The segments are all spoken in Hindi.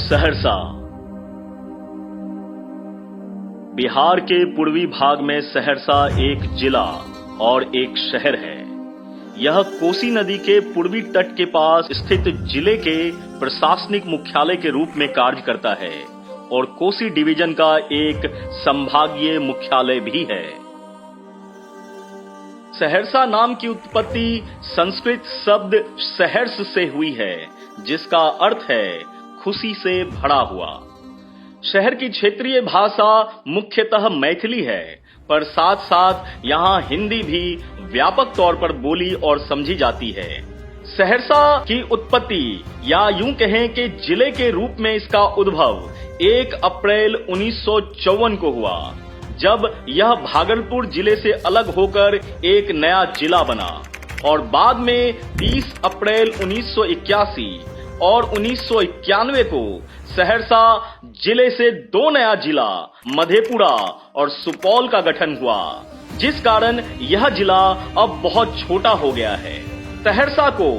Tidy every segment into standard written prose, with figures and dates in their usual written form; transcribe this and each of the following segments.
सहरसा बिहार के पूर्वी भाग में सहरसा एक जिला और एक शहर है। यह कोसी नदी के पूर्वी तट के पास स्थित जिले के प्रशासनिक मुख्यालय के रूप में कार्य करता है और कोसी डिवीजन का एक संभागीय मुख्यालय भी है। सहरसा नाम की उत्पत्ति संस्कृत शब्द सहर्ष से हुई है, जिसका अर्थ है खुशी से भरा हुआ। शहर की क्षेत्रीय भाषा मुख्यतः मैथिली है, पर साथ साथ यहाँ हिंदी भी व्यापक तौर पर बोली और समझी जाती है। सहरसा की उत्पत्ति या यूं कहें कि जिले के रूप में इसका उद्भव 1 अप्रैल 1954 को हुआ, जब यह भागलपुर जिले से अलग होकर एक नया जिला बना और बाद में 20 अप्रैल 1981 और 1991 को सहरसा जिले से 2 नया जिला मधेपुरा और सुपौल का गठन हुआ, जिस कारण यह जिला अब बहुत छोटा हो गया है। सहरसा को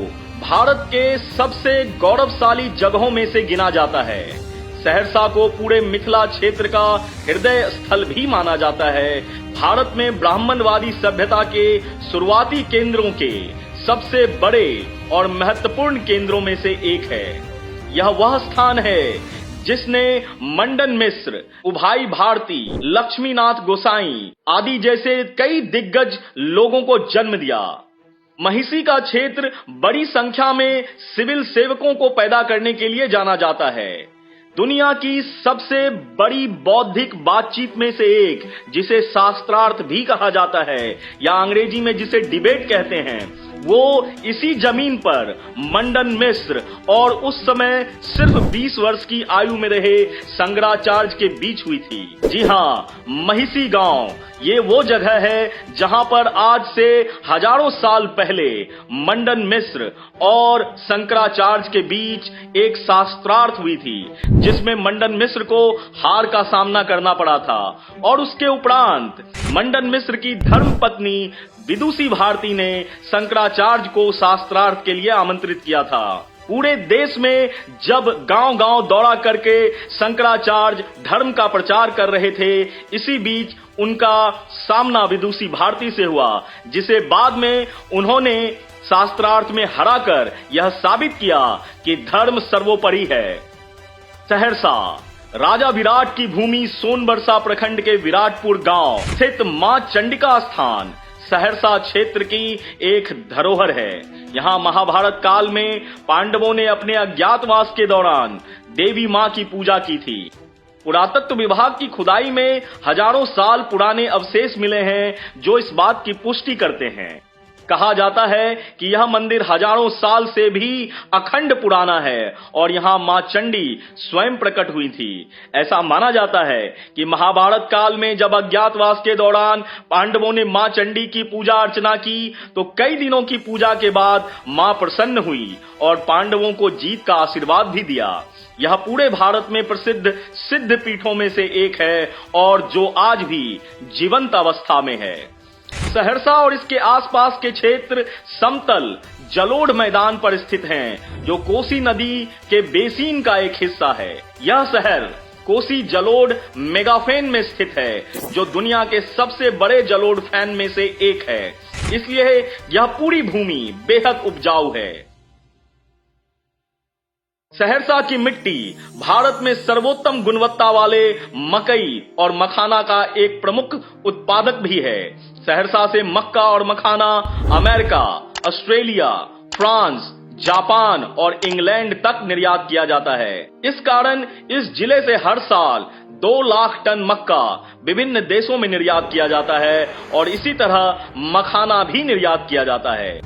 भारत के सबसे गौरवशाली जगहों में से गिना जाता है। सहरसा को पूरे मिथिला क्षेत्र का हृदय स्थल भी माना जाता है। भारत में ब्राह्मणवादी सभ्यता के शुरुआती केंद्रों के सबसे बड़े और महत्वपूर्ण केंद्रों में से एक है। यह वह स्थान है जिसने मंडन मिश्र, उभाई भारती, लक्ष्मीनाथ गोसाई आदि जैसे कई दिग्गज लोगों को जन्म दिया। महिषी का क्षेत्र बड़ी संख्या में सिविल सेवकों को पैदा करने के लिए जाना जाता है। दुनिया की सबसे बड़ी बौद्धिक बातचीत में से एक, जिसे शास्त्रार्थ भी कहा जाता है या अंग्रेजी में जिसे डिबेट कहते हैं, वो इसी जमीन पर मंडन मिश्र और उस समय सिर्फ 20 वर्ष की आयु में रहे शंकराचार्य के बीच हुई थी। जी हाँ, महिषी गांव ये वो जगह है जहां पर आज से हजारों साल पहले मंडन मिश्र और शंकराचार्य के बीच एक शास्त्रार्थ हुई थी, जिसमें मंडन मिश्र को हार का सामना करना पड़ा था और उसके उपरांत मंडन मिश्र की धर्मपत्नी विदुषी भारती ने शंकराचार्य को शास्त्रार्थ के लिए आमंत्रित किया था। पूरे देश में जब गांव-गांव दौड़ा करके शंकराचार्य धर्म का प्रचार कर रहे थे, इसी बीच उनका सामना विदुषी भारती से हुआ, जिसे बाद में उन्होंने शास्त्रार्थ में हराकर यह साबित किया कि धर्म सर्वोपरि है। सहरसा राजा विराट की भूमि सोनबरसा प्रखंड के विराटपुर गांव स्थित मां चंडिका स्थान सहरसा क्षेत्र की एक धरोहर है। यहाँ महाभारत काल में पांडवों ने अपने अज्ञातवास के दौरान देवी मां की पूजा की थी। पुरातत्व विभाग की खुदाई में हजारों साल पुराने अवशेष मिले हैं जो इस बात की पुष्टि करते हैं। कहा जाता है कि यह मंदिर हजारों साल से भी अखंड पुराना है और यहाँ मां चंडी स्वयं प्रकट हुई थी। ऐसा माना जाता है कि महाभारत काल में जब अज्ञातवास के दौरान पांडवों ने मां चंडी की पूजा अर्चना की, तो कई दिनों की पूजा के बाद मां प्रसन्न हुई और पांडवों को जीत का आशीर्वाद भी दिया। यह पूरे भारत में प्रसिद्ध सिद्ध पीठों में से एक है और जो आज भी जीवंत अवस्था में है। सहरसा और इसके आसपास के क्षेत्र समतल जलोढ़ मैदान पर स्थित हैं, जो कोसी नदी के बेसिन का एक हिस्सा है। यह शहर कोसी जलोढ़ मेगाफेन में स्थित है, जो दुनिया के सबसे बड़े जलोढ़ फैन में से एक है। इसलिए यह पूरी भूमि बेहद उपजाऊ है। सहरसा की मिट्टी भारत में सर्वोत्तम गुणवत्ता वाले मकई और मखाना का एक प्रमुख उत्पादक भी है। सहरसा से मक्का और मखाना अमेरिका, ऑस्ट्रेलिया, फ्रांस, जापान और इंग्लैंड तक निर्यात किया जाता है। इस कारण इस जिले से हर साल 2 लाख टन मक्का विभिन्न देशों में निर्यात किया जाता है और इसी तरह मखाना भी निर्यात किया जाता है।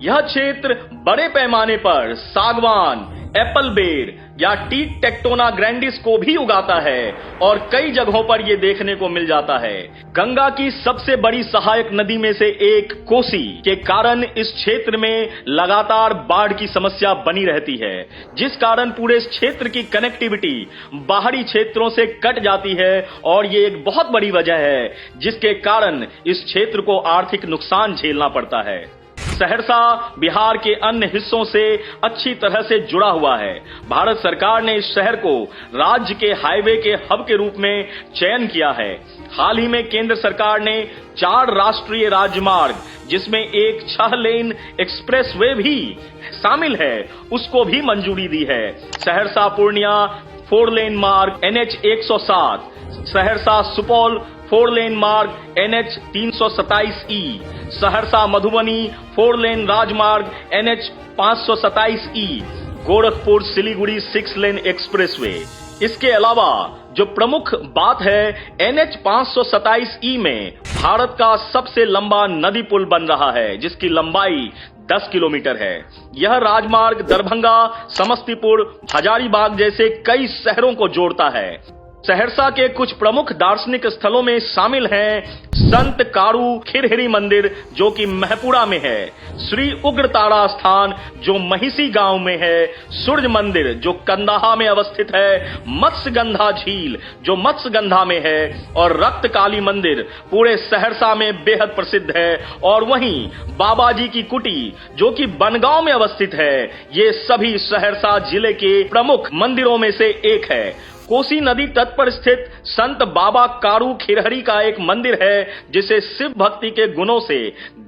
यह क्षेत्र बड़े पैमाने पर सागवान, एप्पल बेर या टी टेक्टोना ग्रैंडिस को भी उगाता है और कई जगहों पर यह देखने को मिल जाता है। गंगा की सबसे बड़ी सहायक नदी में से एक कोसी के कारण इस क्षेत्र में लगातार बाढ़ की समस्या बनी रहती है, जिस कारण पूरे इस क्षेत्र की कनेक्टिविटी बाहरी क्षेत्रों से कट जाती है और ये एक बहुत बड़ी वजह है जिसके कारण इस क्षेत्र को आर्थिक नुकसान झेलना पड़ता है। सहरसा बिहार के अन्य हिस्सों से अच्छी तरह से जुड़ा हुआ है। भारत सरकार ने इस शहर को राज्य के हाईवे के हब के रूप में चयन किया है। हाल ही में केंद्र सरकार ने 4 राष्ट्रीय राजमार्ग, जिसमें एक 6 लेन एक्सप्रेसवे भी शामिल है, उसको भी मंजूरी दी है। सहरसा पूर्णिया 4 लेन मार्ग NH 107, सहरसा सुपौल 4 लेन मार्ग NH 327E, सहरसा मधुबनी 4 लेन राजमार्ग NH 527E, गोरखपुर सिलीगुड़ी 6 लेन एक्सप्रेसवे। इसके अलावा जो प्रमुख बात है, NH 527E में भारत का सबसे लंबा नदी पुल बन रहा है, जिसकी लंबाई 10 किलोमीटर है। यह राजमार्ग दरभंगा, समस्तीपुर, हजारीबाग जैसे कई शहरों को जोड़ता है। सहरसा के कुछ प्रमुख दार्शनिक स्थलों में शामिल हैं संत कारू खिरहरी मंदिर, जो कि महपुरा में है, श्री उग्रतारा स्थान जो महिसी गांव में है, सूर्य मंदिर जो कंदाहा में अवस्थित है, मत्स्यगंधा झील जो मत्स्यगंधा में है, और रक्त काली मंदिर पूरे सहरसा में बेहद प्रसिद्ध है। और वहीं बाबा जी की कुटी जो कि बनगांव में अवस्थित है। ये सभी सहरसा जिले के प्रमुख मंदिरों में से एक है। कोसी नदी तट पर स्थित संत बाबा कारू खिरहरी का एक मंदिर है, जिसे शिव भक्ति के गुणों से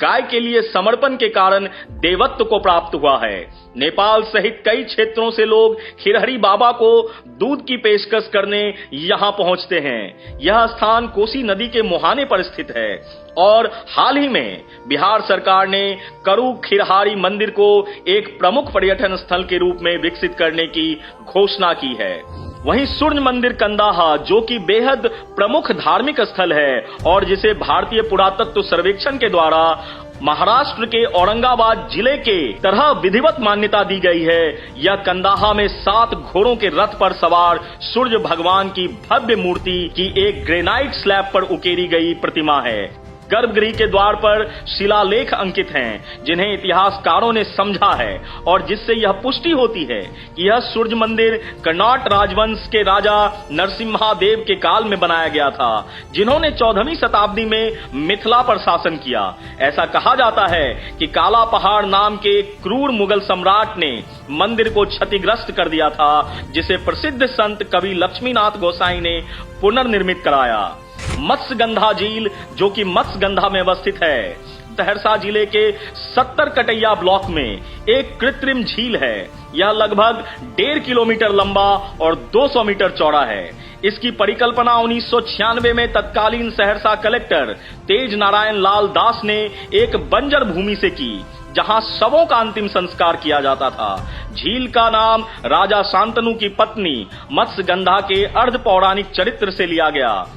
गाय के लिए समर्पण के कारण देवत्व को प्राप्त हुआ है। नेपाल सहित कई क्षेत्रों से लोग खिरहरी बाबा को दूध की पेशकश करने यहाँ पहुँचते हैं। यह स्थान कोसी नदी के मुहाने पर स्थित है और हाल ही में बिहार सरकार ने करू खिरहारी मंदिर को एक प्रमुख पर्यटन स्थल के रूप में विकसित करने की घोषणा की है। वहीं सूर्य मंदिर कंदाहा, जो कि बेहद प्रमुख धार्मिक स्थल है और जिसे भारतीय पुरातत्व सर्वेक्षण के द्वारा महाराष्ट्र के औरंगाबाद जिले के तरह विधिवत मान्यता दी गई है। यह कंदाहा में 7 घोड़ों के रथ पर सवार सूर्य भगवान की भव्य मूर्ति की एक ग्रेनाइट स्लैब पर उकेरी गई प्रतिमा है। गर्भगृह के द्वार पर शिलालेख अंकित हैं, जिन्हें इतिहासकारों ने समझा है और जिससे यह पुष्टि होती है कि यह सूर्य मंदिर कर्नाट राजवंश के राजा नरसिम्हादेव के काल में बनाया गया था, जिन्होंने 14वीं शताब्दी में मिथिला पर शासन किया। ऐसा कहा जाता है कि काला पहाड़ नाम के एक क्रूर मुगल सम्राट ने मंदिर को क्षतिग्रस्त कर दिया था, जिसे प्रसिद्ध संत कवि लक्ष्मीनाथ गोसाई ने पुनर्निर्मित कराया। मत्स्यगंधा झील, जो कि मत्स्यगंधा में अवस्थित है, सहरसा जिले के 70 कटैया ब्लॉक में एक कृत्रिम झील है। यह लगभग 1.5 किलोमीटर लंबा और 200 मीटर चौड़ा है। इसकी परिकल्पना 1996 में तत्कालीन सहरसा कलेक्टर तेज नारायण लाल दास ने एक बंजर भूमि से की, जहां शवों का अंतिम संस्कार किया जाता था। झील का नाम राजा शांतनु की पत्नी मत्स्यगंधा के अर्ध पौराणिक चरित्र से लिया गया।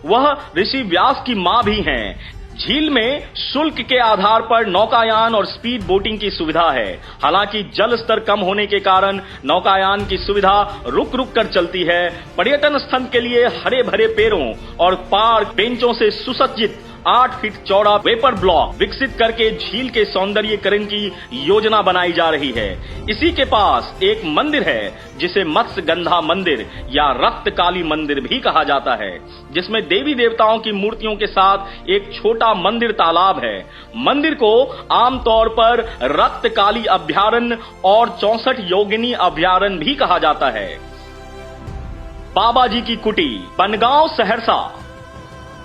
वह ऋषि व्यास की मां भी हैं। झील में शुल्क के आधार पर नौकायान और स्पीड बोटिंग की सुविधा है। हालांकि जल स्तर कम होने के कारण नौकायान की सुविधा रुक रुक कर चलती है। पर्यटन स्थल के लिए हरे भरे पेड़ों और पार्क बेंचों से सुसज्जित 8 फीट चौड़ा वेपर ब्लॉक विकसित करके झील के सौंदर्यीकरण की योजना बनाई जा रही है। इसी के पास एक मंदिर है, जिसे मत्स्यगंधा मंदिर या रक्त काली मंदिर भी कहा जाता है, जिसमें देवी देवताओं की मूर्तियों के साथ एक छोटा मंदिर तालाब है। मंदिर को आमतौर पर रक्त काली अभयारण्य और 64 योगिनी अभयारण्य भी कहा जाता है। बाबा जी की कुटी, बनगांव, सहरसा,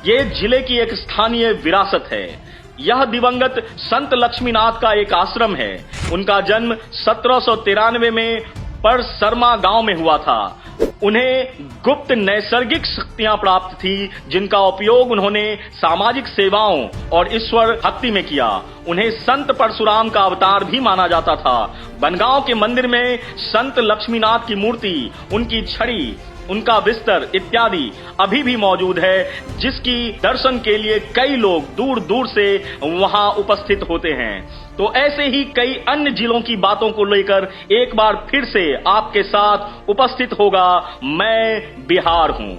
ये जिले की एक स्थानीय विरासत है। यह दिवंगत संत लक्ष्मीनाथ का एक आश्रम है। उनका जन्म 1793 में पर शर्मा गांव में हुआ था। उन्हें गुप्त नैसर्गिक शक्तियां प्राप्त थी, जिनका उपयोग उन्होंने सामाजिक सेवाओं और ईश्वर भक्ति में किया। उन्हें संत परशुराम का अवतार भी माना जाता था। बनगांव के मंदिर में संत लक्ष्मीनाथ की मूर्ति, उनकी छड़ी, उनका बिस्तर इत्यादि अभी भी मौजूद है, जिसकी दर्शन के लिए कई लोग दूर दूर से वहां उपस्थित होते हैं। तो ऐसे ही कई अन्य जिलों की बातों को लेकर एक बार फिर से आपके साथ उपस्थित होगा मैं बिहार हूं।